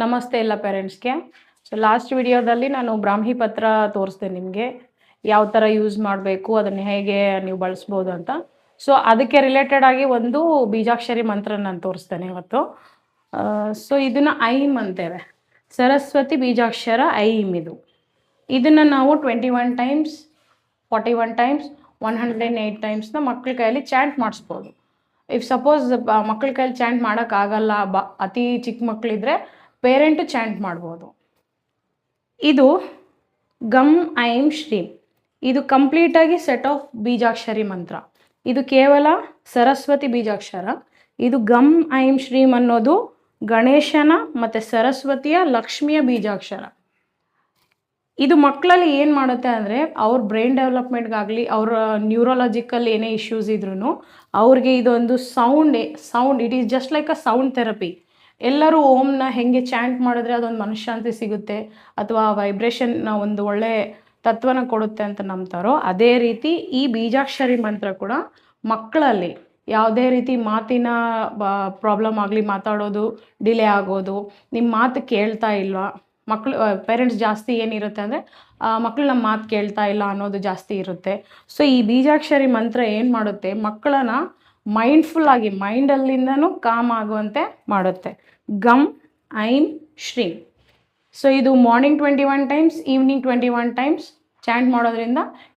ನಮಸ್ತೆ ಎಲ್ಲ ಪೇರೆಂಟ್ಸ್ಗೆ. So last ವಿಡಿಯೋದಲ್ಲಿ ನಾನು ಬ್ರಾಹ್ಮಿ ಪತ್ರ ತೋರಿಸ್ದೆ ನಿಮಗೆ ಯಾವ ಥರ ಯೂಸ್ ಮಾಡಬೇಕು, ಅದನ್ನು ಹೇಗೆ ನೀವು ಬಳಸ್ಬೋದು ಅಂತ. ಸೊ ಅದಕ್ಕೆ ರಿಲೇಟೆಡ್ ಆಗಿ ಒಂದು ಬೀಜಾಕ್ಷರಿ ಮಂತ್ರ ನಾನು ತೋರಿಸ್ತೇನೆ ಇವತ್ತು. ಸೊ ಇದನ್ನು ಐಮ್ ಅಂತೇವೆ, ಸರಸ್ವತಿ ಬೀಜಾಕ್ಷರ ಐಮ್. ಇದನ್ನು ನಾವು 21 ಟೈಮ್ಸ್, 41 ಟೈಮ್ಸ್, 108 ಟೈಮ್ಸ್ನ ಮಕ್ಕಳ ಕೈಯಲ್ಲಿ ಚಾಂಟ್ ಮಾಡಿಸ್ಬೋದು. ಇಫ್ ಸಪೋಸ್ ಮಕ್ಕಳ ಕೈಯಲ್ಲಿ ಚಾಂಟ್ ಮಾಡೋಕ್ಕಾಗಲ್ಲ, ಅತಿ ಚಿಕ್ಕ ಮಕ್ಕಳಿದ್ರೆ ಪೇರೆಂಟು ಚಾಂಟ್ ಮಾಡ್ಬೋದು. ಇದು ಗಮ್ ಐಮ್ ಶ್ರೀಂ, ಇದು ಕಂಪ್ಲೀಟಾಗಿ ಸೆಟ್ ಆಫ್ ಬೀಜಾಕ್ಷರಿ ಮಂತ್ರ. ಇದು ಕೇವಲ ಸರಸ್ವತಿ ಬೀಜಾಕ್ಷರ. ಇದು ಗಮ್ ಐಮ್ ಶ್ರೀಂ ಅನ್ನೋದು ಗಣೇಶನ ಮತ್ತು ಸರಸ್ವತಿಯ ಲಕ್ಷ್ಮಿಯ ಬೀಜಾಕ್ಷರ. ಇದು ಮಕ್ಕಳಲ್ಲಿ ಏನು ಮಾಡುತ್ತೆ ಅಂದರೆ, ಅವ್ರ ಬ್ರೈನ್ ಡೆವಲಪ್ಮೆಂಟ್ಗಾಗಲಿ, ಅವರ ನ್ಯೂರೋಲಾಜಿಕಲ್ ಏನೇ ಇಶ್ಯೂಸ್ ಇದ್ರೂ ಅವ್ರಿಗೆ ಇದೊಂದು sound it is just like a sound therapy. ಎಲ್ಲರೂ ಓಮ್ನ ಹೆಂಗೆ ಚಾಂಟ್ ಮಾಡಿದ್ರೆ ಅದೊಂದು ಮನಃಶಾಂತಿ ಸಿಗುತ್ತೆ ಅಥವಾ ವೈಬ್ರೇಷನ್ ಒಂದು ಒಳ್ಳೆ ತತ್ವನ ಕೊಡುತ್ತೆ ಅಂತ ನಂಬ್ತಾರೋ, ಅದೇ ರೀತಿ ಈ ಬೀಜಾಕ್ಷರಿ ಮಂತ್ರ ಕೂಡ ಮಕ್ಕಳಲ್ಲಿ ಯಾವುದೇ ರೀತಿ ಮಾತಿನ ಪ್ರಾಬ್ಲಮ್ ಆಗಲಿ, ಮಾತಾಡೋದು ಡಿಲೇ ಆಗೋದು, ನಿಮ್ಮ ಮಾತು ಕೇಳ್ತಾ ಇಲ್ವಾ, ಮಕ್ಕಳು ಪೇರೆಂಟ್ಸ್ ಜಾಸ್ತಿ ಏನಿರುತ್ತೆ ಅಂದರೆ ಮಕ್ಕಳು ನಮ್ಮ ಮಾತು ಕೇಳ್ತಾ ಇಲ್ಲ ಅನ್ನೋದು ಜಾಸ್ತಿ ಇರುತ್ತೆ. ಸೊ ಈ ಬೀಜಾಕ್ಷರಿ ಮಂತ್ರ ಏನು ಮಾಡುತ್ತೆ, ಮಕ್ಕಳನ್ನ ಮೈಂಡ್ಫುಲ್ ಆಗಿ ಮೈಂಡಲ್ಲಿಂದನೂ ಕಾಮ್ ಆಗುವಂತೆ ಮಾಡುತ್ತೆ. ಗಮ್ ಐಮ್ ಶ್ರೀಂ. ಸೊ ಇದು morning 21 times, evening 21 times chant ಮಾಡೋದ್ರಿಂದ